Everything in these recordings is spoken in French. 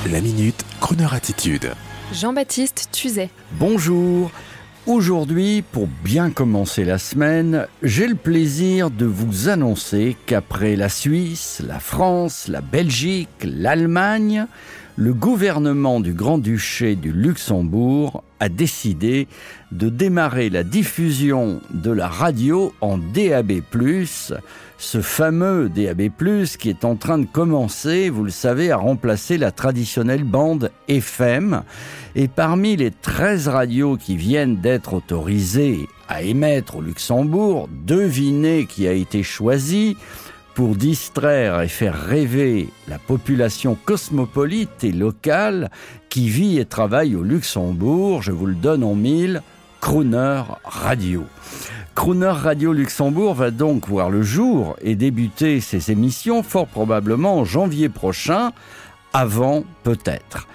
La Minute Crooner Attitude. Jean-Baptiste Tuzet. Bonjour. Aujourd'hui, pour bien commencer la semaine, j'ai le plaisir de vous annoncer qu'après la Suisse, la France, la Belgique, l'Allemagne, le gouvernement du Grand-Duché du Luxembourg a décidé de démarrer la diffusion de la radio en DAB+, ce fameux DAB+, qui est en train de commencer, vous le savez, à remplacer la traditionnelle bande FM. Et parmi les 13 radios qui viennent d'être autorisées à émettre au Luxembourg, devinez qui a été choisi pour distraire et faire rêver la population cosmopolite et locale qui vit et travaille au Luxembourg. Je vous le donne en mille, Crooner Radio. Crooner Radio Luxembourg va donc voir le jour et débuter ses émissions fort probablement en janvier prochain, avant peut-être.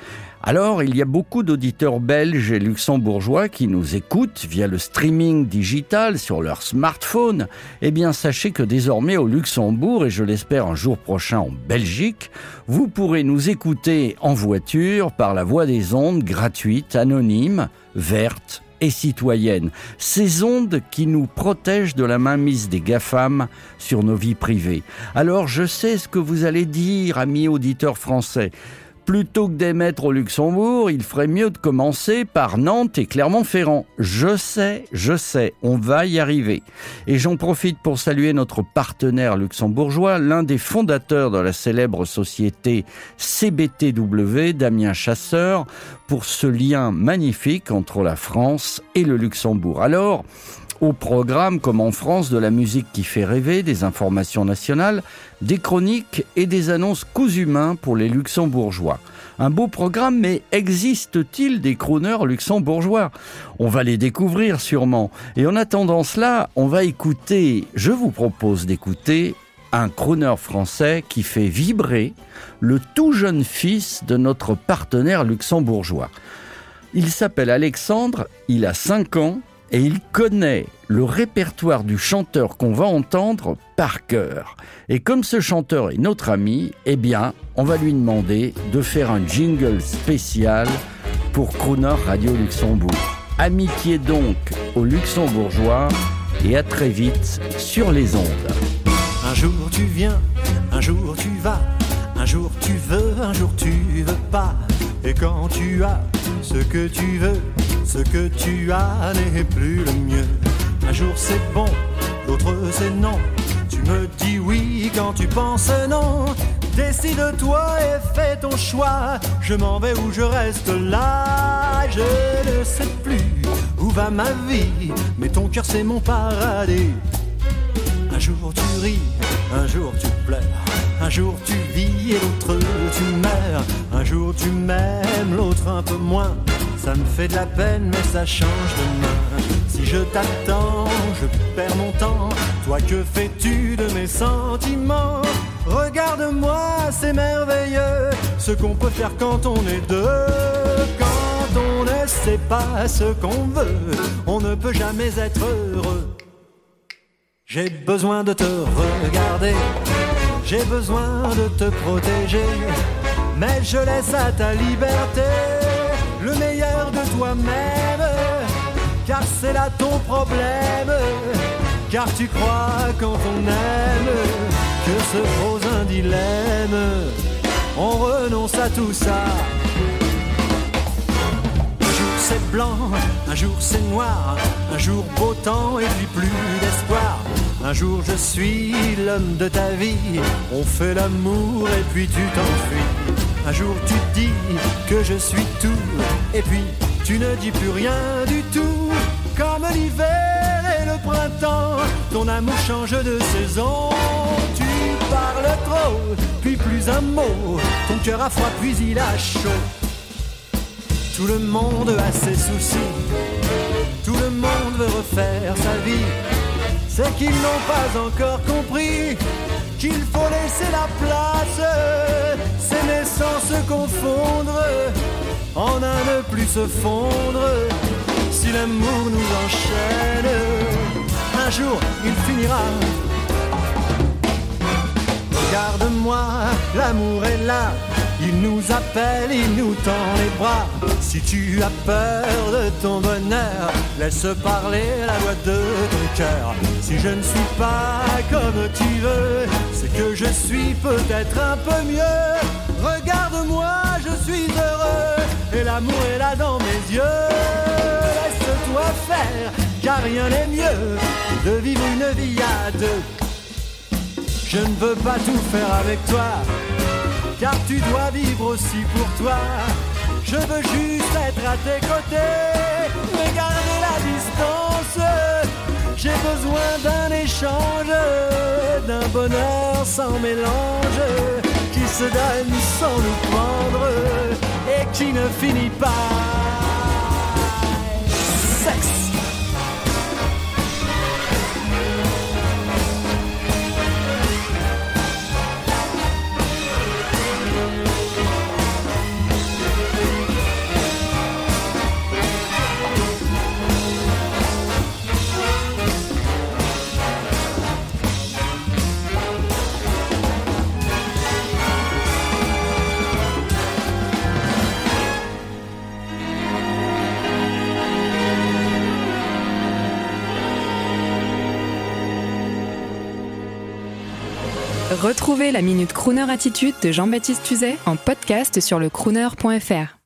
Alors, il y a beaucoup d'auditeurs belges et luxembourgeois qui nous écoutent via le streaming digital sur leur smartphone. Eh bien, sachez que désormais au Luxembourg, et je l'espère un jour prochain en Belgique, vous pourrez nous écouter en voiture par la voie des ondes gratuites, anonymes, vertes et citoyennes. Ces ondes qui nous protègent de la mainmise des GAFAM sur nos vies privées. Alors, je sais ce que vous allez dire, amis auditeurs français. Plutôt que d'émettre au Luxembourg, il ferait mieux de commencer par Nantes et Clermont-Ferrand. Je sais, on va y arriver. Et j'en profite pour saluer notre partenaire luxembourgeois, l'un des fondateurs de la célèbre société CBTW, Damien Chasseur, pour ce lien magnifique entre la France et le Luxembourg. Alors, au programme, comme en France, de la musique qui fait rêver, des informations nationales, des chroniques et des annonces cousu main pour les luxembourgeois. Un beau programme, mais existe-t-il des crooners luxembourgeois ? On va les découvrir sûrement. Et en attendant cela, je vous propose d'écouter un crooner français qui fait vibrer le tout jeune fils de notre partenaire luxembourgeois. Il s'appelle Alexandre, il a 5 ans, et il connaît le répertoire du chanteur qu'on va entendre par cœur. Et comme ce chanteur est notre ami, eh bien, on va lui demander de faire un jingle spécial pour Crooner Radio Luxembourg. Amitié donc aux Luxembourgeois et à très vite sur les ondes. Un jour tu viens, un jour tu vas, un jour tu veux, un jour tu veux pas. Et quand tu as ce que tu veux, ce que tu as n'est plus le mieux. Un jour c'est bon, l'autre c'est non. Tu me dis oui quand tu penses non. Décide-toi et fais ton choix. Je m'en vais ou je reste là. Je ne sais plus où va ma vie, mais ton cœur c'est mon paradis. Un jour tu ris, un jour tu pleures. Un jour tu vis et l'autre tu meurs. Un jour tu m'aimes, l'autre un peu moins. Ça me fait de la peine mais ça change de main. Si je t'attends, je perds mon temps. Toi que fais-tu de mes sentiments? Regarde-moi, c'est merveilleux ce qu'on peut faire quand on est deux. Quand on ne sait pas ce qu'on veut, on ne peut jamais être heureux. J'ai besoin de te regarder, j'ai besoin de te protéger, mais je laisse à ta liberté le meilleur de toi-même, car c'est là ton problème, car tu crois quand on aime que se pose un dilemme, on renonce à tout ça. Un jour c'est blanc, un jour c'est noir, un jour beau temps et puis plus d'espoir. Un jour je suis l'homme de ta vie, on fait l'amour et puis tu t'enfuis. Un jour tu dis que je suis tout, et puis tu ne dis plus rien du tout. Comme l'hiver et le printemps, ton amour change de saison. Tu parles trop, puis plus un mot, ton cœur a froid puis il a chaud. Tout le monde a ses soucis, tout le monde veut refaire sa vie. C'est qu'ils n'ont pas encore compris qu'il faut laisser la place, s'aimer sans se confondre, en un ne plus se fondre. Si l'amour nous enchaîne, un jour il finira. Regarde-moi, l'amour est là, Il nous appelle, il nous tend les bras. Si tu as peur de ton bonheur, laisse parler la voix de ton cœur. Si je ne suis pas comme tu veux, c'est que je suis peut-être un peu mieux. Regarde-moi, je suis heureux, et l'amour est là dans mes yeux. Laisse-toi faire, car rien n'est mieux que de vivre une vie à deux. Je ne veux pas tout faire avec toi, car tu dois vivre aussi pour toi. Je veux juste être à tes côtés, mais garder la distance. J'ai besoin d'un échange, d'un bonheur sans mélange, qui se donne sans nous prendre et qui ne finit pas. Sexe. Retrouvez la Minute Crooner Attitude de Jean-Baptiste Tuzet en podcast sur le crooner.fr.